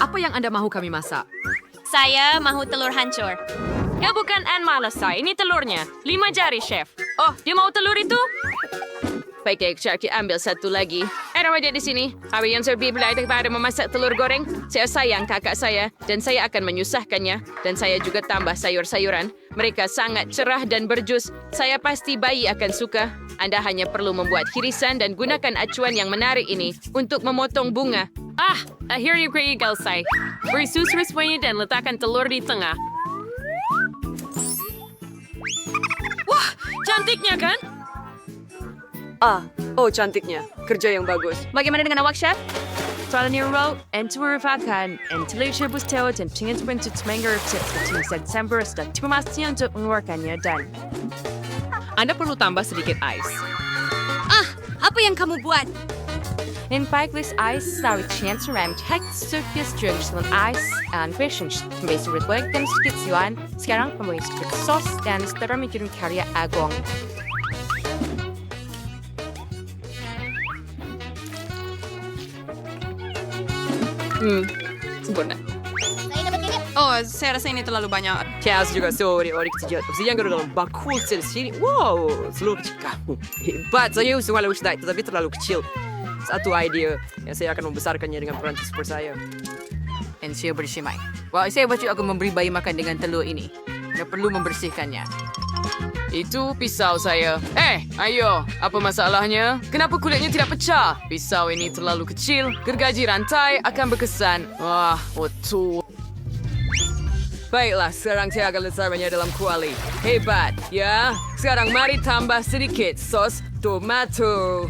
Apa yang Anda mahu kami masak? Saya mahu telur hancur. Ya bukan Anne Malasay, ini telurnya. 5 jari, Chef. Oh, dia mau telur itu? Baik, Sharky, ambil satu lagi. Ada wajah di sini. Hari yang lebih belajar daripada memasak telur goreng. Saya sayang kakak saya dan saya akan menyusahkannya. Dan saya juga tambah sayur-sayuran. Mereka sangat cerah dan berjus. Saya pasti bayi akan suka. Anda hanya perlu membuat hirisan dan gunakan acuan yang menarik ini untuk memotong bunga. Here you go, Gelsay. Beri susu semuanya dan letakkan telur di tengah. Wah, cantiknya kan? Cantiknya. Kerja yang bagus. Bagaimana dengan awak, Chef? Traniro, Enturufakan, Intellectual Busteo, dan Pingin Winter Manger Tips Keting September sudah dipastikan untuk mengeluarkannya dan Anda perlu tambah sedikit ais. Apa yang kamu buat? In Pikelis Ice, Starry Chance Ram, Text Surface Drinks dengan Ice and Fishing Base Redwag dan sedikit siuan. Sekarang pembeli sedikit sos dan setelah mikirin karya Agong. Sempurna. Saya rasa ini terlalu banyak. Chaos juga sorry kecil. Tapi yang dalam bakul sini. Wow, seluruh kecil kamu. Hebat, saya usung walau sedai, tetapi terlalu kecil. Satu idea yang saya akan membesarkannya dengan perancis super saya. Dan saya bersimai. Wah, saya baca aku memberi bayi makan dengan telur ini. Anda perlu membersihkannya. Itu pisau saya. Ayo, apa masalahnya? Kenapa kulitnya tidak pecah? Pisau ini terlalu kecil. Gergaji rantai akan berkesan. Wah, betul. Baiklah, sekarang saya akan letakkannya dalam kuali. Hebat, ya. Sekarang mari tambah sedikit sos tomato.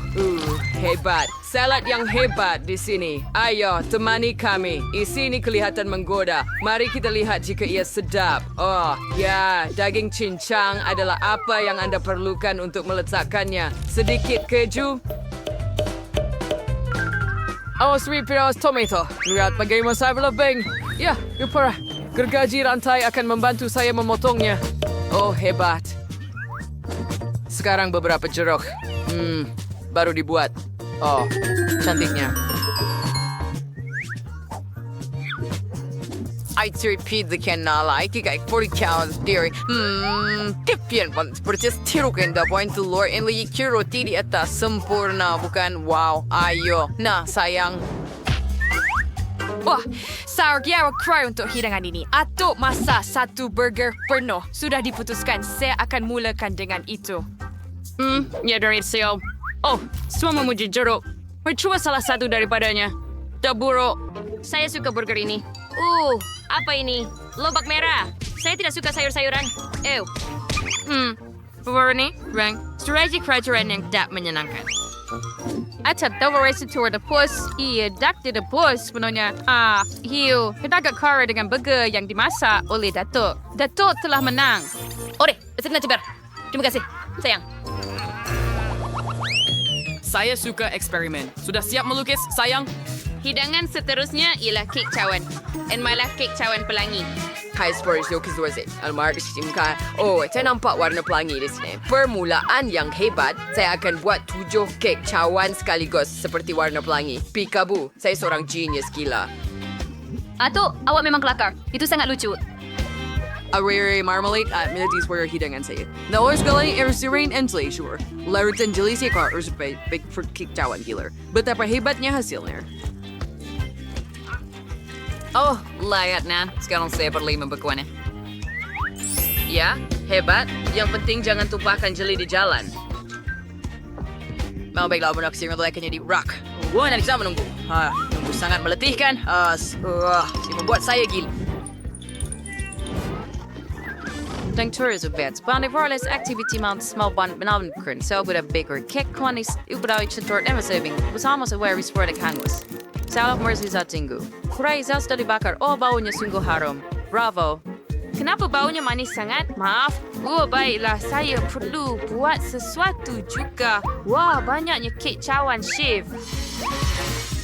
Hebat. Salad yang hebat di sini. Ayo, temani kami. Isi ini kelihatan menggoda. Mari kita lihat jika ia sedap. Oh, ya. Daging cincang adalah apa yang Anda perlukan untuk meletakkannya. Sedikit keju. Sweet Piros Tomato. Lihat bagaimana saya berlebing. Ya, parah. Gergaji rantai akan membantu saya memotongnya. Oh, hebat. Sekarang beberapa jeruk. Baru dibuat. Oh, cantiknya. I repeat the canal. I think I 40 counts dairy. Tipian pun seperti tirukan dapat telur yang lagi roti di atas sempurna, bukan? Wow, ayo. Nah, sayang. Wah, saya kira cry untuk hidangan ini. Atau masa satu burger penuh. Sudah diputuskan, saya akan mulakan dengan itu. Ya dari saya. Oh, semua memuji jeruk. Coba salah satu daripadanya. Tak buruk. Saya suka burger ini. Apa ini? Lobak merah. Saya tidak suka sayur-sayuran. Warna rang. Strategi kerajaan yang tak menyenangkan. At tawa rasa tour the pus, dak di the pus sebenarnya. Hiu, kita agak kara dengan burger yang dimasak oleh Datuk. Datuk telah menang. Ore, betul cebar. Terima kasih, sayang. Saya suka eksperimen. Sudah siap melukis, sayang? Hidangan seterusnya ialah kek cawan. And malah kek cawan pelangi. Hai Spurs, lukis wazit. Almar disimkan. Oh, saya nampak warna pelangi di sini. Permulaan yang hebat, saya akan buat 7 kek cawan sekaligus seperti warna pelangi. Peekaboo, saya seorang genius gila. Atuk, awak memang kelakar. Itu sangat lucu. Array marmalade at melodies were hidangan saya. Nawar sekali serene and pleasure. Larut dan jeli saya harus baik for kek cawan gila. Betapa hebatnya hasilnya. Oh, layak na. Sekarang saya perlu membekuannya. Ya, hebat. Yang penting jangan tumpahkan jeli di jalan. Mau baiklah benak sih meletakkannya di rak. Nanti saya menunggu. Nunggu sangat meletihkan. Membuat saya gila. Den tourismvets Bandivarles activity mount small band benavnkern så bude bigger kick konis ubedauch tort emsöving was almost aware we sport kangus. Salaf mercy zatingu. Kurai zastadi bakar o baunya sungguh harum. Bravo. Kenapa baunya manis sangat? Maaf. Baiklah, saya perlu buat sesuatu juga. Wah, banyaknya kek cawan, Chef.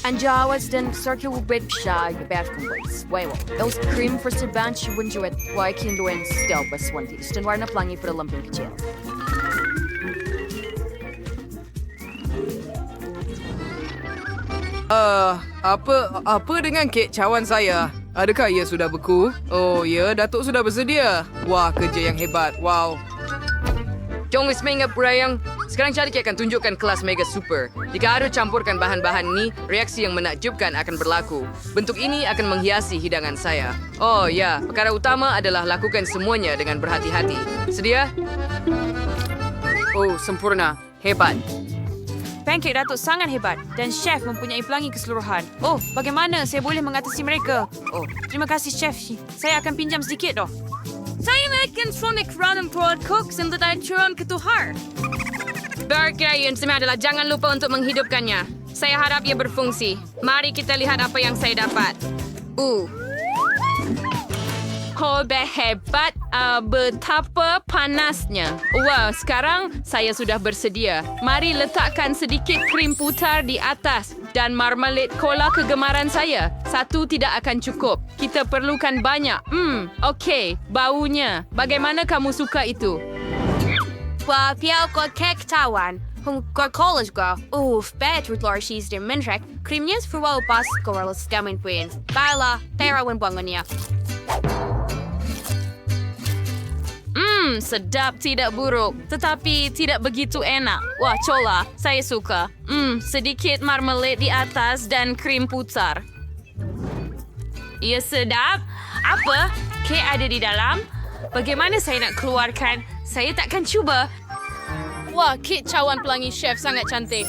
Anjawas den circle bread shy bath complaints. Wait, those cream frosted bunch you wouldn't do it. Why can do it still best one piece. Den warna pelangi for the lumping kecil. Apa dengan kek cawan saya? Adakah ia sudah beku? Oh ya, Datuk sudah bersedia. Wah, kerja yang hebat. Wow. Jom semangat berayang. Sekarang Charlie akan tunjukkan kelas Mega Super. Jika Ado campurkan bahan-bahan ini, reaksi yang menakjubkan akan berlaku. Bentuk ini akan menghiasi hidangan saya. Oh ya, perkara utama adalah lakukan semuanya dengan berhati-hati. Sedia? Oh, sempurna. Hebat. Pancake Datuk sangat hebat dan chef mempunyai pelangi keseluruhan. Oh, bagaimana saya boleh mengatasi mereka? Oh, terima kasih chef. Saya akan pinjam sedikit doh. Saya akan sonic random prod cooks untuk turun ke Tuhar. Berkira yun semua adalah jangan lupa untuk menghidupkannya. Saya harap ia berfungsi. Mari kita lihat apa yang saya dapat. Hebat, betapa panasnya. Wow, sekarang saya sudah bersedia. Mari letakkan sedikit krim putar di atas dan marmalade cola kegemaran saya. Satu tidak akan cukup. Kita perlukan banyak. Okey, baunya. Bagaimana kamu suka itu? Wah, piao ko kek tawan. Coca-Cola juga. Bet rutlar cheese de mentrek. Krimnya sefuau pas koralos gamin puin. Baiklah, terawan buangannya. Sedap tidak buruk, tetapi tidak begitu enak. Wah, cola, saya suka. Sedikit marmalade di atas dan krim putar. Ia sedap. Apa? Kek ada di dalam? Bagaimana saya nak keluarkan? Saya takkan cuba. Wah, kek cawan pelangi chef sangat cantik.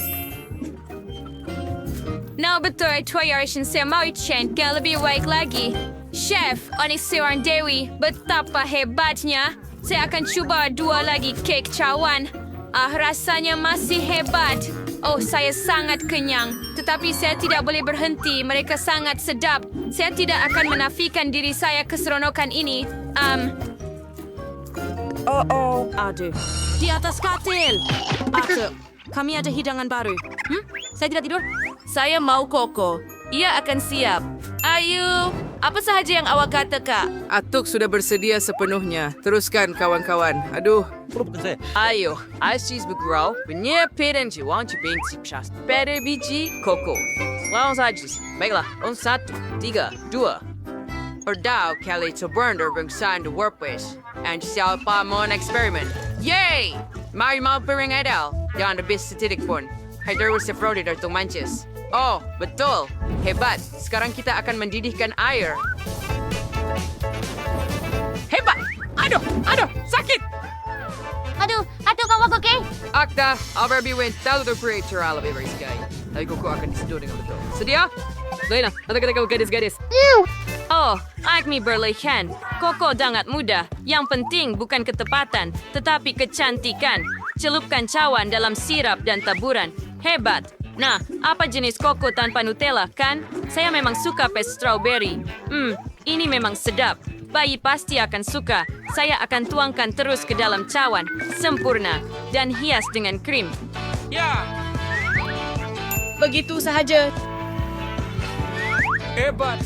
No, betul. Tuayarashin saya mau ikan lebih baik lagi. Chef, ini seorang Dewi. Betapa hebatnya. Saya akan cuba 2 lagi kek cawan. Rasanya masih hebat. Oh, saya sangat kenyang. Tetapi saya tidak boleh berhenti. Mereka sangat sedap. Saya tidak akan menafikan diri saya keseronokan ini. Aduh. Di atas katil. Aduh, kami ada hidangan baru. Saya tidak tidur. Saya mau Koko. Ia akan siap. Ayu, apa sahaja yang awak kata, Kak? Atuk sudah bersedia sepenuhnya. Teruskan, kawan-kawan. Aduh. Ayo, Aziz Begrau, penyepit dan jiwang ciping cipsas. Pada biji Koko. Lawan saja. Baiklah, 1, 3, 2. Ordau kali terburner bangsain the workplace. And siapa mau eksperimen. Yay! Mari mau piring idol. Jangan habis setitik pun. Haidar was defrauded atau manches. Oh, betul. Hebat. Sekarang kita akan mendidihkan air. Hebat! Aduh, sakit! Aduh, kamu oke? Akta, Albert Biwin, tahu the creator ala beberis guy. Tapi Koko akan disedot dengan betul. Sedia? Lena, nanti kita gadis-gadis. Oh, Agni berlehan. Koko sangat mudah. Yang penting bukan ketepatan, tetapi kecantikan. Celupkan cawan dalam sirap dan taburan. Hebat. Nah, apa jenis koko tanpa Nutella, kan? Saya memang suka pes strawberry. Ini memang sedap. Bayi pasti akan suka. Saya akan tuangkan terus ke dalam cawan. Sempurna. Dan hias dengan krim. Ya, Begitu sahaja. hebat.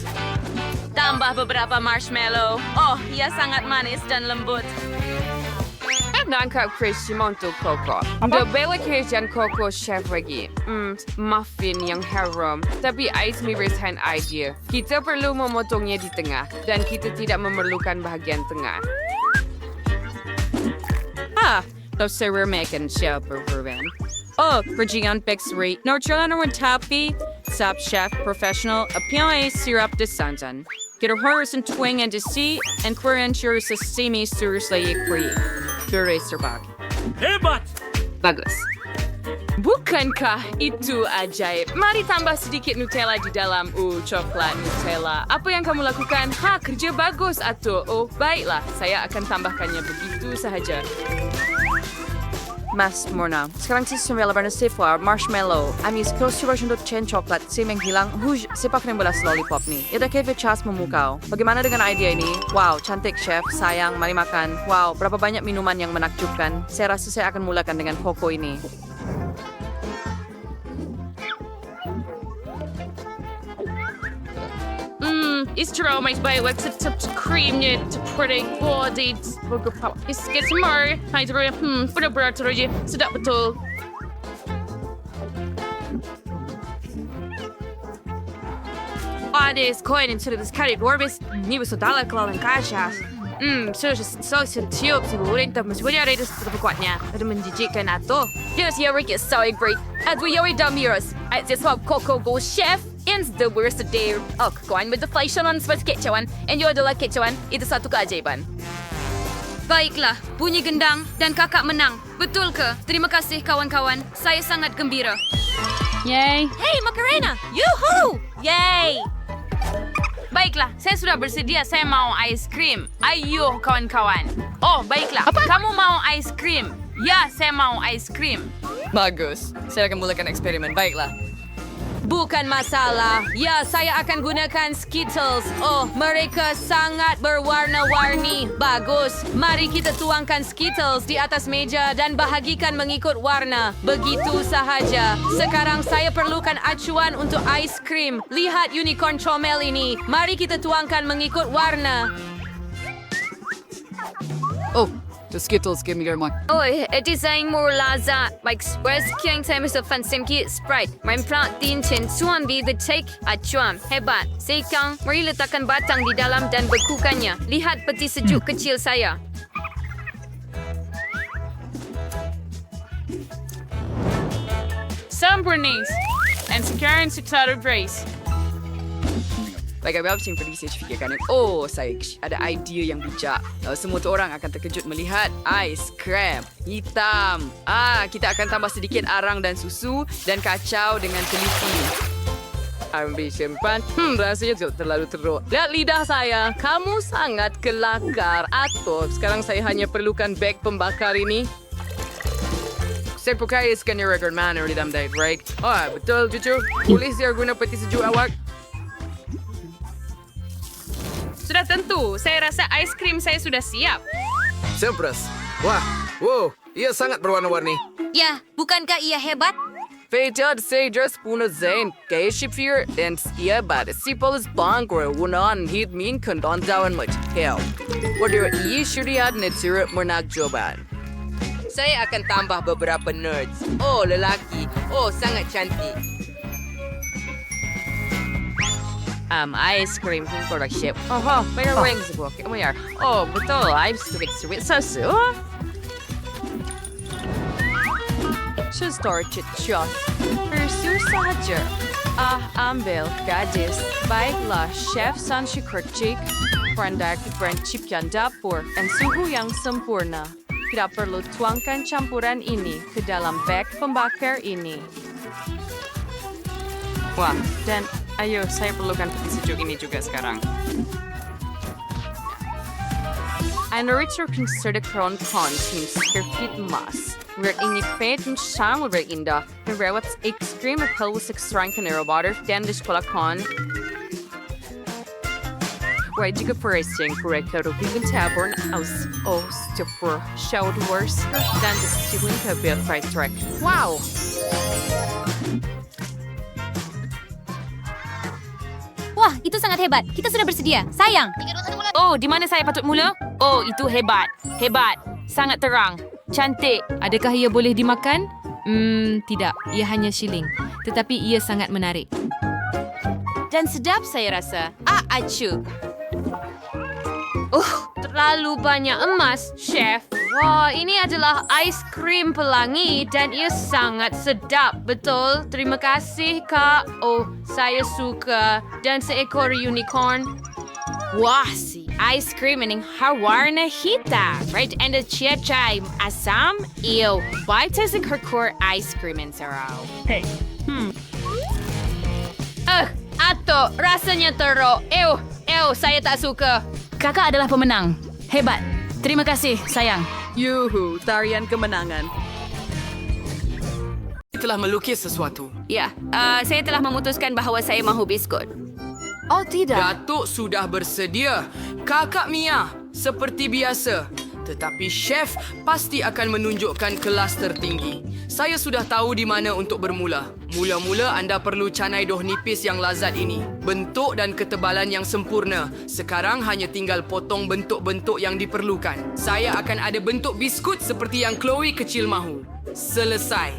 Tambah beberapa marshmallow. Oh, ia sangat manis dan lembut. Nangkap Simon untuk Koko. The bela kerjaan Koko chef lagi. Muffin yang harum. Tapi Ais memberikan idea. Kita perlu memotongnya di tengah. Dan kita tidak memerlukan bahagian tengah. Terus saya makan siapa berben. Oh, kerjaan pixri. Neutral naman tapi. Sap chef professional. Apiang sirap de santan. Kita harus twing and desi. And Korean churros sa semi surus lagi free. Puree serbag. Hebat. Bagus. Bukankah itu ajaib? Mari tambah sedikit Nutella di dalam. Coklat Nutella. Apa yang kamu lakukan? Kerja bagus, Ato. Oh, baiklah. Saya akan tambahkannya begitu sahaja. Mas Morna. Sekarang si sembilan laban sifar marshmallow. Amis kau coba untuk chain coklat. Si menghilang. Siapa kena belas lollipop nih? Ada kafe cas memukau. Bagaimana dengan ide ini? Wow, cantik chef. Sayang, mari makan. Wow, berapa banyak minuman yang menakjubkan. Saya rasa saya akan mulakan dengan Koko ini. Istirahat mais baik tetap krimnya seperti body bergerak. Iskit semar. Hai terus. Benar-benar terus. Sedap betul. Hades koin sudah sekali orbis ni bisa dalam kelawan kasyas. Sudah tiup siguro tapi masih boleh ada kuatnya. Ada menjijikkan atau. Yes, jag riktigt så great. Att vi gör i damiros. Att jag swap Coco Go chef. Ins the worst day. Och kuan with the flesh on seperti kecauan. And you adalah kecauan. Itu satu keajaiban. Baiklah, bunyi gendang dan kakak menang. Betul ke? Terima kasih kawan-kawan. Saya sangat gembira. Yay! Hey, Macarena! Yuhu! Yay! Baiklah, saya sudah bersedia. Saya mau ice cream. Ayo, kawan-kawan. Oh, baiklah. Apa? Kamu mau ice cream? Ya, saya mau ice cream. Bagus. Saya akan mulakan eksperimen. Baiklah. Bukan masalah. Ya, saya akan gunakan Skittles. Oh, mereka sangat berwarna-warni. Bagus. Mari kita tuangkan Skittles di atas meja dan bahagikan mengikut warna. Begitu sahaja. Sekarang saya perlukan acuan untuk ice cream. Lihat unicorn comel ini. Mari kita tuangkan mengikut warna. Oh, the Skittles give me your mark. Oi, design more laza. Like West King time is a fancy Sprite. Main plant din chin suan di the take acuan. Hebat. Sekarang, mari letakkan batang di dalam dan bekukannya. Lihat peti sejuk kecil saya. Sempurnis. And sekarang secara brace. Baik, apa yang perlu saya fikirkan? Oh, saya ada idea yang bijak. Semua orang akan terkejut melihat ais krem hitam. Kita akan tambah sedikit arang dan susu dan kacau dengan teliti. Ambil simpan. Rasanya terlalu teruk. Lihat lidah saya. Kamu sangat kelakar. Atau sekarang saya hanya perlukan beg pembakar ini. Saya pakai scanner record manner di dalam diet, right? Oh, betul, cucu. Boleh saya guna peti sejuk awak? Sudah tentu, saya rasa ice cream saya sudah siap. Sempras. Wah, wow, ia sangat berwarna-warni. Ya, bukankah ia hebat? Feitad Sages Puna Zain, Gaishipfir, and Skiaba, the Sipolis Bangor, Wunan, Hid Min, Kondon Down much hell. Wadur I Shuriad Natura Murnak Joban. Saya akan tambah beberapa nerds. Oh, lelaki. Oh, sangat cantik. Ice cream product ship. Oh, mayroon wings sa buhok. Oh, betul. I'm sweet sasu. Start it shot. Pursue sahaja. Ambil gadis. Baiklah, chef Sanchi Kurchik. Brandak Branchip yang dapur. And suhu yang sempurna. Tidak perlu tuangkan campuran ini ke dalam bag pembakar ini. Wah, dan ayo, saya perlukan peti sejuk ini juga sekarang. Ein Ritter consider kron team skirfit mas. Weer in je feit en samen weer in de. En weer wat extreme pelvis extrain kan water dan de spalakon. Waar je gepressing correct uit op je tavern aus Oosterpoor shout worse dan de stealing kabel price track. Wow. Wah, itu sangat hebat. Kita sudah bersedia. Sayang. Oh, di mana saya patut mula? Oh, itu hebat. Hebat. Sangat terang. Cantik. Adakah ia boleh dimakan? Tidak. Ia hanya shilling. Tetapi ia sangat menarik. Dan sedap saya rasa. Acu. Terlalu banyak emas, chef. Wah, ini adalah ice cream pelangi dan ia sangat sedap, betul? Terima kasih, Kak. Oh, saya suka. Dan seekor unicorn. Wah, si ice cream ini warna hitam, right? And the chia-chai asam, iyo. Baita sa kerkor ice cream in sarau. Hey. Ato, rasanya teruk. Saya tak suka. Kakak adalah pemenang. Hebat. Terima kasih, sayang. Yuhu, tarian kemenangan. Telah melukis sesuatu. Ya, saya telah memutuskan bahawa saya mahu biskut. Oh, tidak. Datuk sudah bersedia. Kakak Mia, seperti biasa. Tetapi chef pasti akan menunjukkan kelas tertinggi. Saya sudah tahu di mana untuk bermula. Mula-mula anda perlu canai doh nipis yang lazat ini. Bentuk dan ketebalan yang sempurna. Sekarang hanya tinggal potong bentuk-bentuk yang diperlukan. Saya akan ada bentuk biskut seperti yang Chloe kecil mahu. Selesai.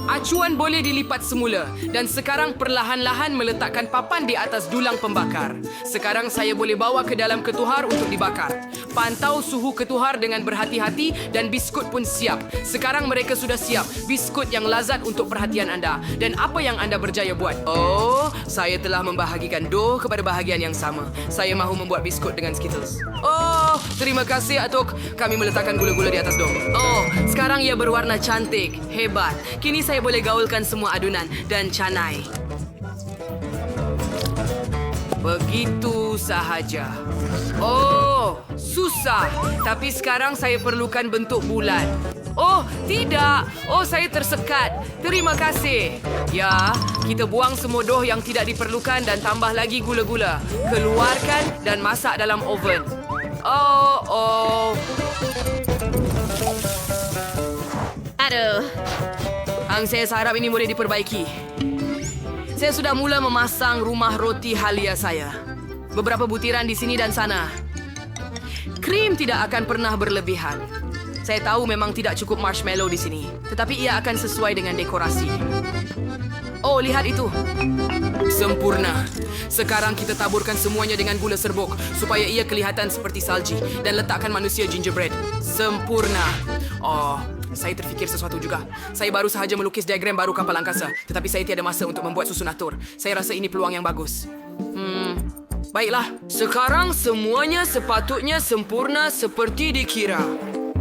Acuan boleh dilipat semula dan sekarang perlahan-lahan meletakkan papan di atas dulang pembakar. Sekarang saya boleh bawa ke dalam ketuhar untuk dibakar. Pantau suhu ketuhar dengan berhati-hati dan biskut pun siap. Sekarang mereka sudah siap. Biskut yang lazat untuk perhatian anda. Dan apa yang anda berjaya buat? Oh, saya telah membahagikan dough kepada bahagian yang sama. Saya mahu membuat biskut dengan Skittles. Oh, terima kasih Atuk. Kami meletakkan gula-gula di atas dough. Oh, sekarang ia berwarna cantik. Hebat. Kini saya boleh gaulkan semua adunan dan canai. Begitu sahaja. Oh, susah. Tapi sekarang saya perlukan bentuk bulat. Oh, tidak. Oh, saya tersekat. Terima kasih. Ya, kita buang semua dough yang tidak diperlukan dan tambah lagi gula-gula. Keluarkan dan masak dalam oven. Oh. Aduh. Saya harap ini boleh diperbaiki. Saya sudah mula memasang rumah roti halia saya. Beberapa butiran di sini dan sana. Krim tidak akan pernah berlebihan. Saya tahu memang tidak cukup marshmallow di sini, tetapi ia akan sesuai dengan dekorasi. Oh, lihat itu. Sempurna. Sekarang kita taburkan semuanya dengan gula serbuk supaya ia kelihatan seperti salji dan letakkan manusia gingerbread. Sempurna. Oh, saya terfikir sesuatu juga. Saya baru sahaja melukis diagram baru kapal angkasa, tetapi saya tiada masa untuk membuat susun atur. Saya rasa ini peluang yang bagus. Baiklah. Sekarang semuanya sepatutnya sempurna seperti dikira.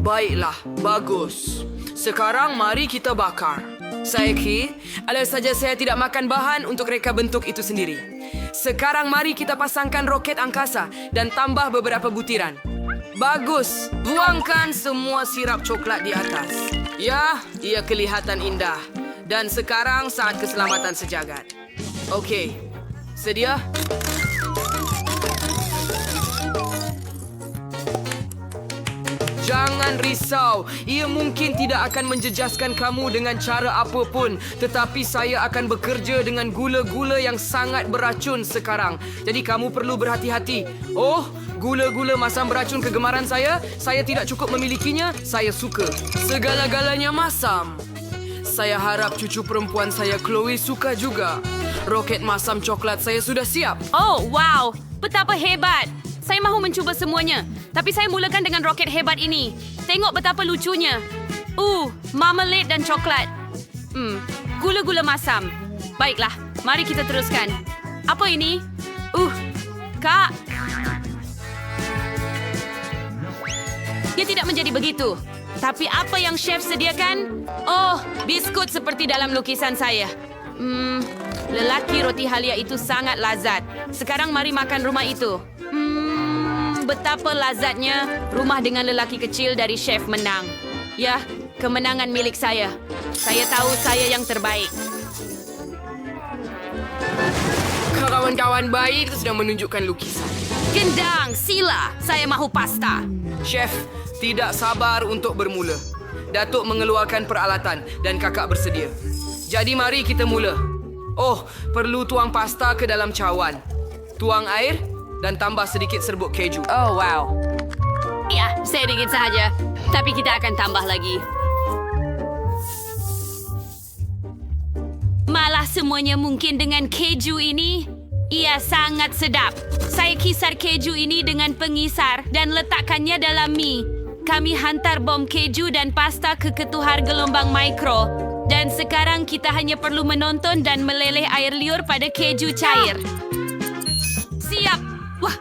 Baiklah, bagus. Sekarang mari kita bakar. Saiki, ada saja saya tidak makan bahan untuk reka bentuk itu sendiri. Sekarang mari kita pasangkan roket angkasa dan tambah beberapa butiran. Bagus. Buangkan semua sirap coklat di atas. Ya, ia kelihatan indah. Dan sekarang saat keselamatan sejagat. Okey. Sedia? Jangan risau, ia mungkin tidak akan menjejaskan kamu dengan cara apapun. Tetapi saya akan bekerja dengan gula-gula yang sangat beracun sekarang. Jadi kamu perlu berhati-hati. Oh, gula-gula masam beracun kegemaran saya tidak cukup memilikinya, saya suka. Segala-galanya masam. Saya harap cucu perempuan saya Chloe suka juga. Roket masam coklat saya sudah siap. Oh, wow. Betapa hebat. Saya mahu mencuba semuanya. Tapi saya mulakan dengan roket hebat ini. Tengok betapa lucunya. Marmalade dan coklat. Gula-gula masam. Baiklah, mari kita teruskan. Apa ini? Kak. Dia tidak menjadi begitu. Tapi apa yang chef sediakan? Oh, biskut seperti dalam lukisan saya. Lelaki roti halia itu sangat lazat. Sekarang mari makan rumah itu. Betapa lazatnya rumah dengan lelaki kecil dari chef menang. Ya, kemenangan milik saya. Saya tahu saya yang terbaik. Kawan-kawan baik sudah menunjukkan lukisan. Gendang, sila. Saya mahu pasta. Chef, tidak sabar untuk bermula. Datuk mengeluarkan peralatan dan kakak bersedia. Jadi mari kita mula. Oh, perlu tuang pasta ke dalam cawan. Tuang air dan tambah sedikit serbuk keju. Oh, wow. Ya, sedikit saja. Tapi kita akan tambah lagi. Malah semuanya mungkin dengan keju ini. Ia sangat sedap. Saya kisar keju ini dengan pengisar dan letakkannya dalam mie. Kami hantar bom keju dan pasta ke ketuhar gelombang mikro. Dan sekarang kita hanya perlu menonton dan meleleh air liur pada keju cair. Siap. Wah,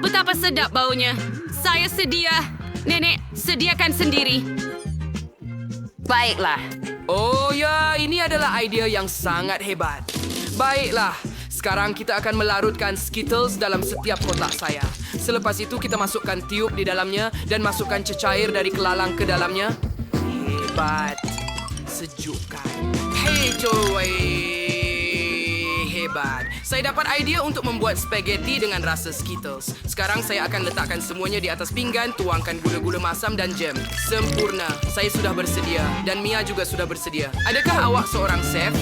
betapa sedap baunya. Saya sedia. Nenek, sediakan sendiri. Baiklah. Oh ya, ini adalah idea yang sangat hebat. Baiklah, sekarang kita akan melarutkan Skittles dalam setiap kotak saya. Selepas itu kita masukkan tiup di dalamnya dan masukkan cecair dari kelalang ke dalamnya. Hebat. Sejukkan. Hey, cuy. Hebat. Saya dapat idea untuk membuat spaghetti dengan rasa Skittles. Sekarang saya akan letakkan semuanya di atas pinggan, tuangkan gula-gula masam dan jam. Sempurna. Saya sudah bersedia dan Mia juga sudah bersedia. Adakah awak seorang chef?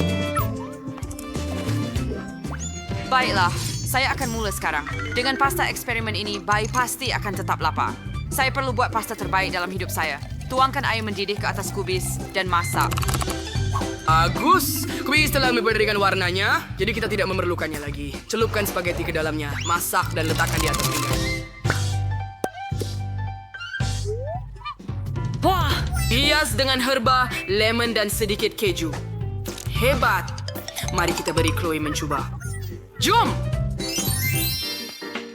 Baiklah, saya akan mula sekarang. Dengan pasta eksperimen ini, bayi pasti akan tetap lapar. Saya perlu buat pasta terbaik dalam hidup saya. Tuangkan air mendidih ke atas kubis dan masak. Bagus. Kuis telah memberikan warnanya, jadi kita tidak memerlukannya lagi. Celupkan spaghetti ke dalamnya, masak dan letakkan di atas pinggan. Wah, hias dengan herba, lemon dan sedikit keju. Hebat. Mari kita beri Chloe mencuba. Jom!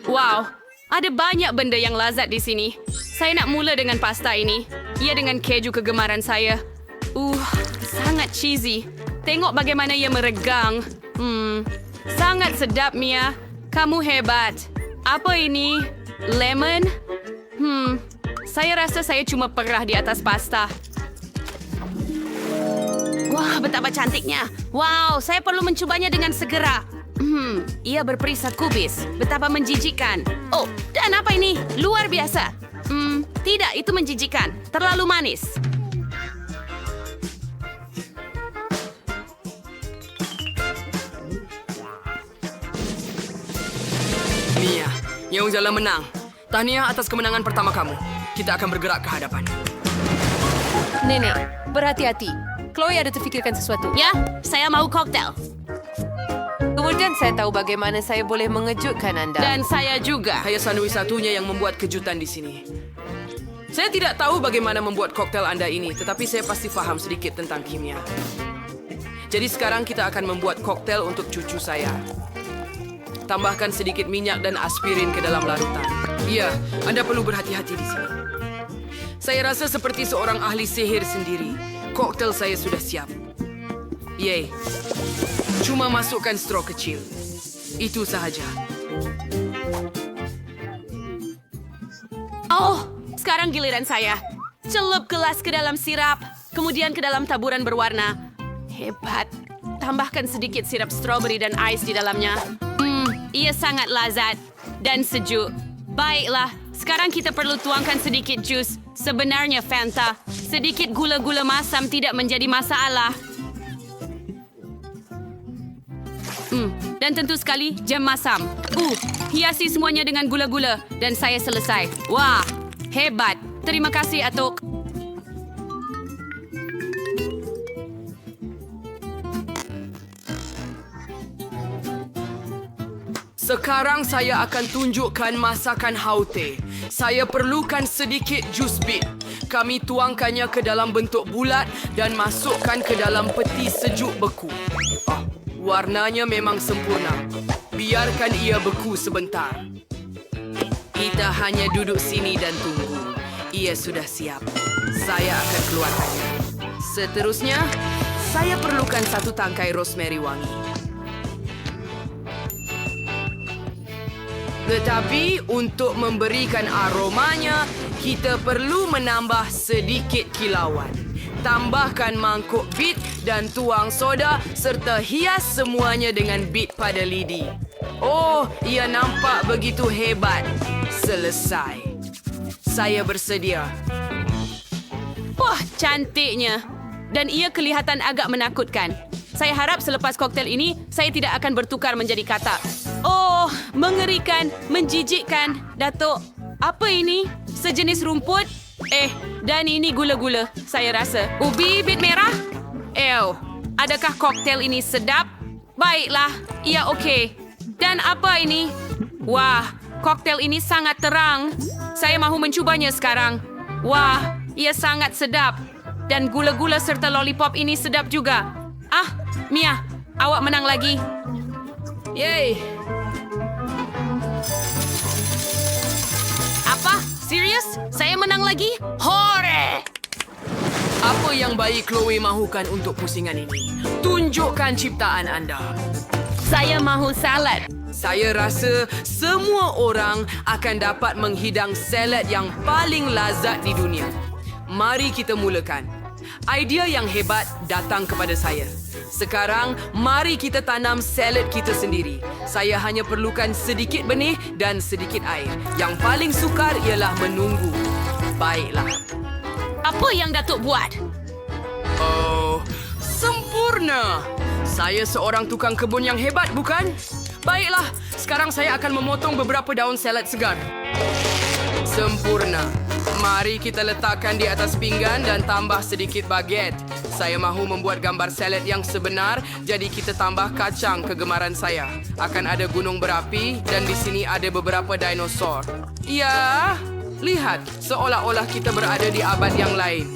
Wow, ada banyak benda yang lazat di sini. Saya nak mula dengan pasta ini. Ia dengan keju kegemaran saya. Sangat cheesy. Tengok bagaimana ia meregang. Sangat sedap, Mia. Kamu hebat. Apa ini? Lemon? Saya rasa saya cuma perah di atas pasta. Wah, betapa cantiknya. Wow, saya perlu mencobanya dengan segera. Ia berperisat kubis. Betapa menjijikkan. Oh, dan apa ini? Luar biasa. Tidak, itu menjijikkan. Terlalu manis. Mia, yang jalan menang. Tahniah atas kemenangan pertama kamu. Kita akan bergerak ke hadapan. Nenek, berhati-hati. Chloe ada terfikirkan sesuatu. Ya, saya mau koktel. Kemudian saya tahu bagaimana saya boleh mengejutkan anda. Dan saya juga. Saya satu-satunya yang membuat kejutan di sini. Saya tidak tahu bagaimana membuat koktel Anda ini, tetapi saya pasti faham sedikit tentang kimia. Jadi sekarang kita akan membuat koktel untuk cucu saya. Tambahkan sedikit minyak dan aspirin ke dalam larutan. Iya, Anda perlu berhati-hati di sini. Saya rasa seperti seorang ahli sihir sendiri. Koktel saya sudah siap. Yeay. Cuma masukkan straw kecil. Itu sahaja. Oh, sekarang giliran saya. Celup gelas ke dalam sirap, kemudian ke dalam taburan berwarna. Hebat. Tambahkan sedikit sirap strawberry dan ais di dalamnya. Ia sangat lazat dan sejuk. Baiklah, sekarang kita perlu tuangkan sedikit jus. Sebenarnya Fanta. Sedikit gula-gula masam tidak menjadi masalah. Dan tentu sekali jam masam. Hiasi semuanya dengan gula-gula dan saya selesai. Wah, hebat. Terima kasih, Atuk. Sekarang saya akan tunjukkan masakan haute. Saya perlukan sedikit jus bit. Kami tuangkannya ke dalam bentuk bulat dan masukkan ke dalam peti sejuk beku. Warnanya memang sempurna. Biarkan ia beku sebentar. Kita hanya duduk sini dan tunggu. Ia sudah siap. Saya akan keluarkannya. Seterusnya, saya perlukan satu tangkai rosemary wangi. Tetapi untuk memberikan aromanya, kita perlu menambah sedikit kilauan. Tambahkan mangkuk bit dan tuang soda serta hias semuanya dengan bit pada lidi. Oh, ia nampak begitu hebat. Selesai. Saya bersedia. Wah, cantiknya. Dan ia kelihatan agak menakutkan. Saya harap selepas koktel ini, saya tidak akan bertukar menjadi kata. Oh, mengerikan, menjijikkan. Datuk, apa ini? Sejenis rumput? Dan ini gula-gula, saya rasa. Ubi bit merah? Adakah koktel ini sedap? Baiklah, ia okey. Dan apa ini? Wah, koktel ini sangat terang. Saya mahu mencubanya sekarang. Wah, ia sangat sedap. Dan gula-gula serta lollipop ini sedap juga. Mia, awak menang lagi. Yeay. Apa? Serius? Saya menang lagi? Hore! Apa yang baik Chloe mahukan untuk pusingan ini? Tunjukkan ciptaan anda. Saya mahu salad. Saya rasa semua orang akan dapat menghidang salad yang paling lazat di dunia. Mari kita mulakan. Idea yang hebat datang kepada saya. Sekarang, mari kita tanam salad kita sendiri. Saya hanya perlukan sedikit benih dan sedikit air. Yang paling sukar ialah menunggu. Baiklah. Apa yang Datuk buat? Oh, sempurna. Saya seorang tukang kebun yang hebat, bukan? Baiklah, sekarang saya akan memotong beberapa daun salad segar. Sempurna. Mari kita letakkan di atas pinggan dan tambah sedikit baget. Saya mahu membuat gambar salad yang sebenar, jadi kita tambah kacang kegemaran saya. Akan ada gunung berapi dan di sini ada beberapa dinosaur. Ya, lihat, seolah-olah kita berada di abad yang lain.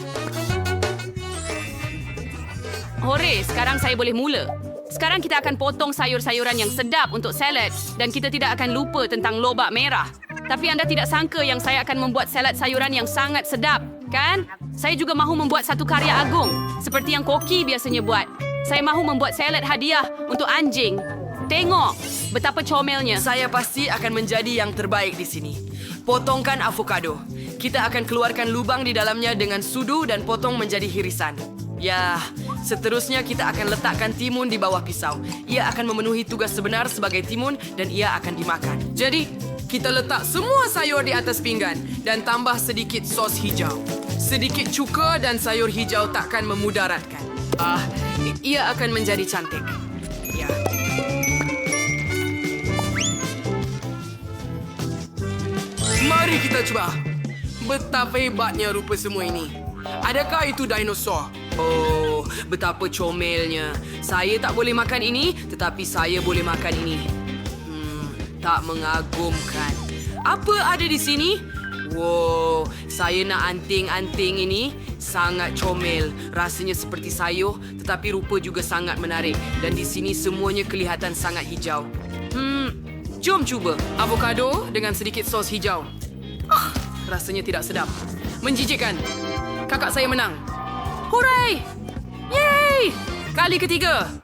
Hore, sekarang saya boleh mula. Sekarang kita akan potong sayur-sayuran yang sedap untuk salad dan kita tidak akan lupa tentang lobak merah. Tapi anda tidak sangka yang saya akan membuat salad sayuran yang sangat sedap, kan? Saya juga mahu membuat satu karya agung, seperti yang Koki biasanya buat. Saya mahu membuat salad hadiah untuk anjing. Tengok betapa comelnya. Saya pasti akan menjadi yang terbaik di sini. Potongkan avocado. Kita akan keluarkan lubang di dalamnya dengan sudu dan potong menjadi irisan. Ya, seterusnya kita akan letakkan timun di bawah pisau. Ia akan memenuhi tugas sebenar sebagai timun dan ia akan dimakan. Jadi, kita letak semua sayur di atas pinggan dan tambah sedikit sos hijau. Sedikit cuka dan sayur hijau takkan memudaratkan. Ia akan menjadi cantik. Ya. Mari kita cuba. Betapa hebatnya rupa semua ini. Adakah itu dinosaur? Oh, betapa comelnya. Saya tak boleh makan ini, tetapi saya boleh makan ini. Tak mengagumkan. Apa ada di sini? Wow, saya nak anting-anting ini. Sangat comel. Rasanya seperti sayur, tetapi rupa juga sangat menarik. Dan di sini semuanya kelihatan sangat hijau. Jom cuba. Avocado dengan sedikit sos hijau. Rasanya tidak sedap. Menjijikkan. Kakak saya menang. Hooray! Yeay! Kali ketiga.